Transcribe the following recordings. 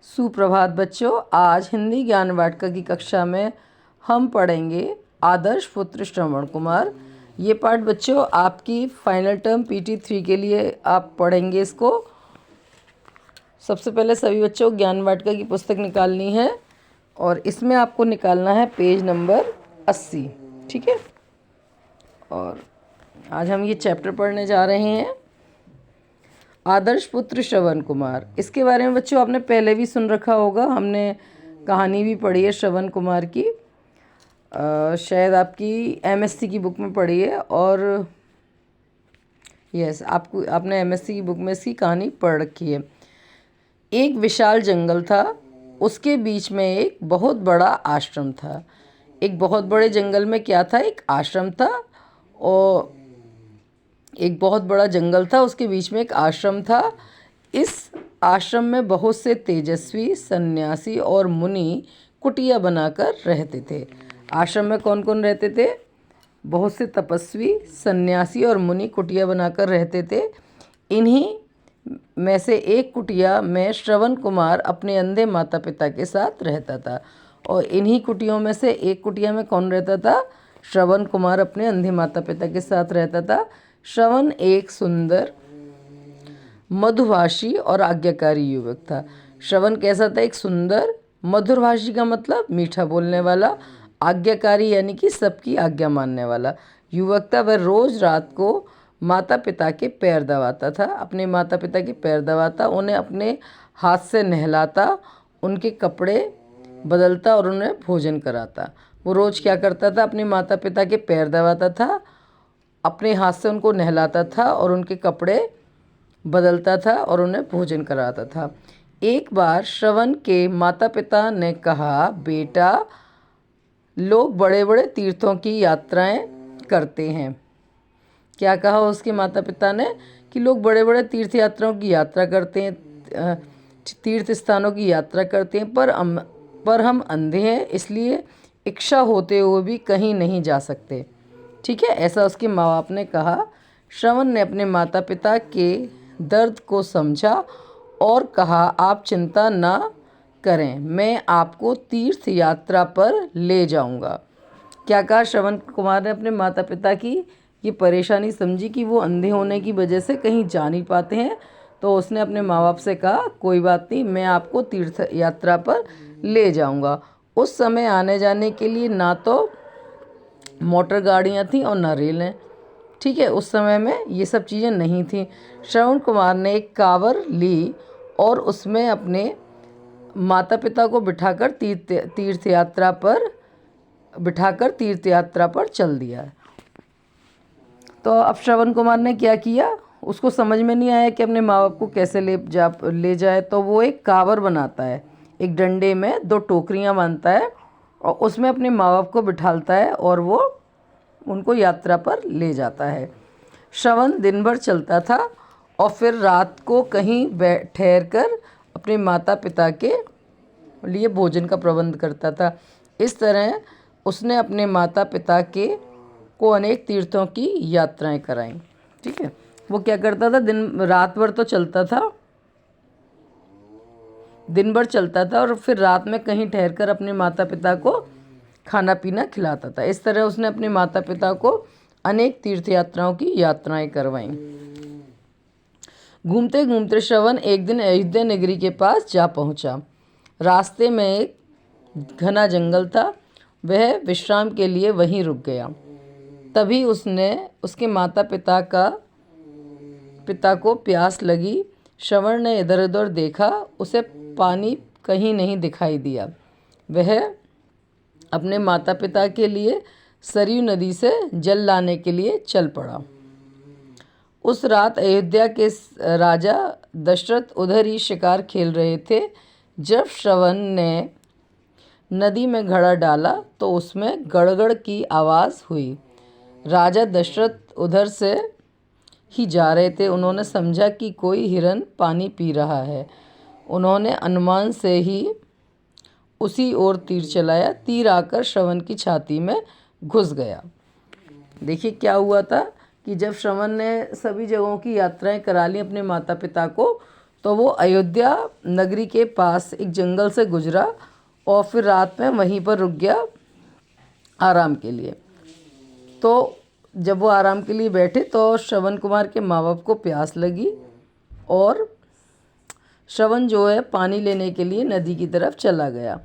सुप्रभात बच्चों। आज हिंदी ज्ञान वाटिका की कक्षा में हम पढ़ेंगे आदर्श पुत्र श्रवण कुमार। ये पाठ बच्चों आपकी फाइनल टर्म PT3 के लिए आप पढ़ेंगे इसको। सबसे पहले सभी बच्चों ज्ञान वाटिका की पुस्तक निकालनी है और इसमें आपको निकालना है पेज नंबर 80। ठीक है, और आज हम ये चैप्टर पढ़ने जा रहे हैं आदर्श पुत्र श्रवण कुमार। इसके बारे में बच्चों आपने पहले भी सुन रखा होगा, हमने कहानी भी पढ़ी है श्रवण कुमार की, शायद आपकी MSc की बुक में पढ़ी है। और यस, आपने MSc की बुक में इसकी कहानी पढ़ रखी है। एक विशाल जंगल था, उसके बीच में एक बहुत बड़ा आश्रम था। एक बहुत बड़े जंगल में क्या था? एक आश्रम था, और एक बहुत बड़ा जंगल था, उसके बीच में एक आश्रम था। इस आश्रम में बहुत से तेजस्वी सन्यासी और मुनि कुटिया बनाकर रहते थे। आश्रम में कौन कौन रहते थे? बहुत से तपस्वी सन्यासी और मुनि कुटिया बनाकर रहते थे। इन्हीं में से एक कुटिया में श्रवण कुमार अपने अंधे माता पिता के साथ रहता था। और इन्हीं कुटियों में से एक कुटिया में कौन रहता था? श्रवण कुमार अपने अंधे माता पिता के साथ रहता था। श्रवण एक सुंदर, मधुभाषी और आज्ञाकारी युवक था। श्रवण कैसा था? एक सुंदर, मधुरभाषी का मतलब मीठा बोलने वाला, आज्ञाकारी यानी कि सबकी आज्ञा मानने वाला युवक था। वह रोज रात को माता पिता के पैर दबाता था, अपने माता पिता के पैर दबाता, उन्हें अपने हाथ से नहलाता, उनके कपड़े बदलता और उन्हें भोजन कराता। वो रोज़ क्या करता था? अपने माता पिता के पैर दबाता था, अपने हाथ से उनको नहलाता था और उनके कपड़े बदलता था और उन्हें भोजन कराता था। एक बार श्रवण के माता पिता ने कहा, बेटा, लोग बड़े बड़े तीर्थों की यात्राएं करते हैं। क्या कहा उसके माता पिता ने? कि लोग बड़े बड़े तीर्थ यात्राओं की यात्रा करते हैं, तीर्थ स्थानों की यात्रा करते हैं, पर हम अंधे हैं, इसलिए इच्छा होते हुए भी कहीं नहीं जा सकते। ठीक है, ऐसा उसके माँ बाप ने कहा। श्रवण ने अपने माता पिता के दर्द को समझा और कहा, आप चिंता ना करें, मैं आपको तीर्थ यात्रा पर ले जाऊंगा। क्या कहा श्रवण कुमार ने? अपने माता पिता की ये परेशानी समझी कि वो अंधे होने की वजह से कहीं जा नहीं पाते हैं, तो उसने अपने माँ बाप से कहा, कोई बात नहीं, मैं आपको तीर्थ यात्रा पर ले जाऊंगा। उस समय आने जाने के लिए ना तो मोटर गाड़ियाँ थीं और ना रेलें। ठीक है, उस समय में ये सब चीज़ें नहीं थीं। श्रवण कुमार ने एक कांवर ली और उसमें अपने माता पिता को बिठाकर तीर्थ यात्रा पर चल दिया। तो अब श्रवण कुमार ने क्या किया? उसको समझ में नहीं आया कि अपने माँ बाप को कैसे ले जाए, तो वो एक कांवर बनाता है, एक डंडे में 2 टोकरियाँ बांधता है और उसमें अपने माँ बाप को बिठालता है और वो उनको यात्रा पर ले जाता है। श्रवण दिन भर चलता था और फिर रात को कहीं ठहर कर अपने माता पिता के लिए भोजन का प्रबंध करता था। इस तरह उसने अपने माता पिता को अनेक तीर्थों की यात्राएं कराईं। ठीक है, वो क्या करता था? रात भर तो चलता था, दिन भर चलता था और फिर रात में कहीं ठहरकर अपने माता पिता को खाना पीना खिलाता था। इस तरह उसने अपने माता पिता को अनेक तीर्थ यात्राओं की यात्राएं करवाईं। घूमते घूमते श्रवण एक दिन अयोध्या नगरी के पास जा पहुंचा। रास्ते में एक घना जंगल था, वह विश्राम के लिए वहीं रुक गया। तभी उसके माता पिता को प्यास लगी। श्रवण ने इधर उधर देखा, उसे पानी कहीं नहीं दिखाई दिया। वह अपने माता पिता के लिए सरयू नदी से जल लाने के लिए चल पड़ा। उस रात अयोध्या के राजा दशरथ उधर ही शिकार खेल रहे थे। जब श्रवण ने नदी में घड़ा डाला तो उसमें गड़गड़ की आवाज़ हुई। राजा दशरथ उधर से ही जा रहे थे। उन्होंने समझा कि कोई हिरन पानी पी रहा है। उन्होंने अनुमान से ही उसी ओर तीर चलाया। तीर आकर श्रवण की छाती में घुस गया। देखिए क्या हुआ था कि जब श्रवण ने सभी जगहों की यात्राएं करा ली अपने माता पिता को, तो वो अयोध्या नगरी के पास एक जंगल से गुजरा और फिर रात में वहीं पर रुक गया आराम के लिए। तो जब वो आराम के लिए बैठे तो श्रवण कुमार के माँ बाप को प्यास लगी और श्रवण जो है पानी लेने के लिए नदी की तरफ चला गया।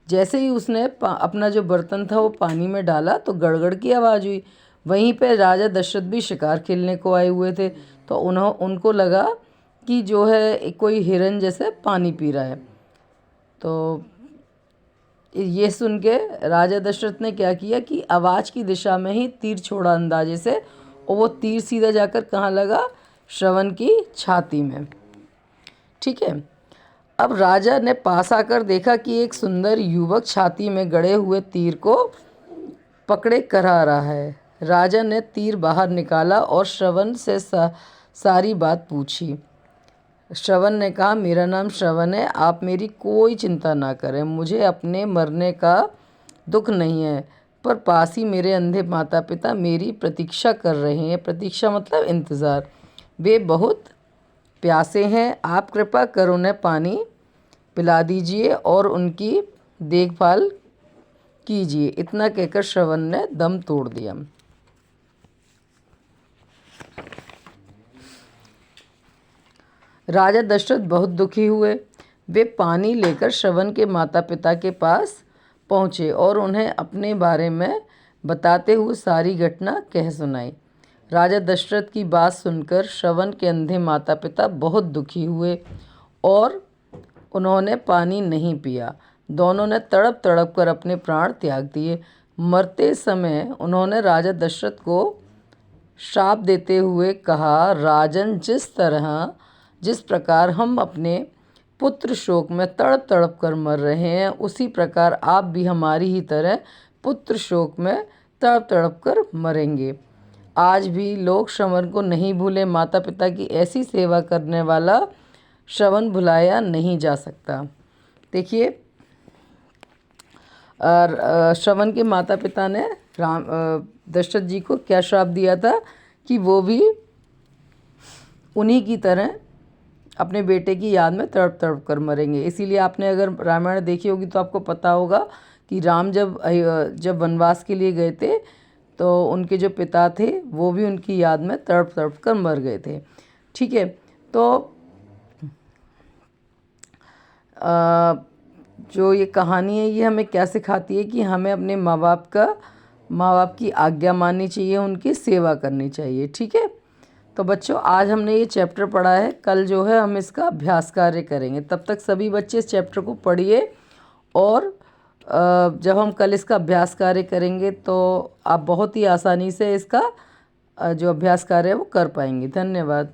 जैसे ही उसने अपना जो बर्तन था वो पानी में डाला तो गड़गड़ की आवाज़ हुई। वहीं पे राजा दशरथ भी शिकार खेलने को आए हुए थे, तो उनको लगा कि जो है कोई हिरन जैसे पानी पी रहा है। तो ये सुन के राजा दशरथ ने क्या किया कि आवाज़ की दिशा में ही तीर छोड़ा अंदाजे से, और वो तीर सीधा जाकर कहाँ लगा? श्रवण की छाती में। ठीक है। अब राजा ने पास आकर देखा कि एक सुंदर युवक छाती में गड़े हुए तीर को पकड़े करा रहा है। राजा ने तीर बाहर निकाला और श्रवण से सारी बात पूछी। श्रवण ने कहा, मेरा नाम श्रवण है, आप मेरी कोई चिंता ना करें, मुझे अपने मरने का दुख नहीं है, पर पास ही मेरे अंधे माता पिता मेरी प्रतीक्षा कर रहे हैं। प्रतीक्षा मतलब इंतज़ार। वे बहुत प्यासे हैं, आप कृपा कर उन्हें पानी पिला दीजिए और उनकी देखभाल कीजिए। इतना कहकर श्रवण ने दम तोड़ दिया। राजा दशरथ बहुत दुखी हुए। वे पानी लेकर श्रवण के माता पिता के पास पहुँचे और उन्हें अपने बारे में बताते हुए सारी घटना कह सुनाई। राजा दशरथ की बात सुनकर श्रवण के अंधे माता पिता बहुत दुखी हुए और उन्होंने पानी नहीं पिया। दोनों ने तड़प तड़प कर अपने प्राण त्याग दिए। मरते समय उन्होंने राजा दशरथ को श्राप देते हुए कहा, राजन, जिस प्रकार हम अपने पुत्र शोक में तड़प तड़प कर मर रहे हैं, उसी प्रकार आप भी हमारी ही तरह पुत्र शोक में तड़प तड़प कर मरेंगे। आज भी लोग श्रवण को नहीं भूले। माता पिता की ऐसी सेवा करने वाला श्रवण भुलाया नहीं जा सकता। देखिए, श्रवण के माता पिता ने दशरथ जी को क्या श्राप दिया था कि वो भी उन्हीं की तरह अपने बेटे की याद में तड़प तड़प कर मरेंगे। इसीलिए आपने अगर रामायण देखी होगी तो आपको पता होगा कि राम जब वनवास के लिए गए थे तो उनके जो पिता थे वो भी उनकी याद में तड़प तड़प कर मर गए थे। ठीक है। तो जो ये कहानी है ये हमें क्या सिखाती है कि हमें अपने माँ बाप की आज्ञा माननी चाहिए, उनकी सेवा करनी चाहिए। ठीक है। तो बच्चों, आज हमने ये चैप्टर पढ़ा है, कल जो है हम इसका अभ्यास कार्य करेंगे। तब तक सभी बच्चे इस चैप्टर को पढ़िए और जब हम कल इसका अभ्यास कार्य करेंगे तो आप बहुत ही आसानी से इसका जो अभ्यास कार्य है वो कर पाएंगे। धन्यवाद।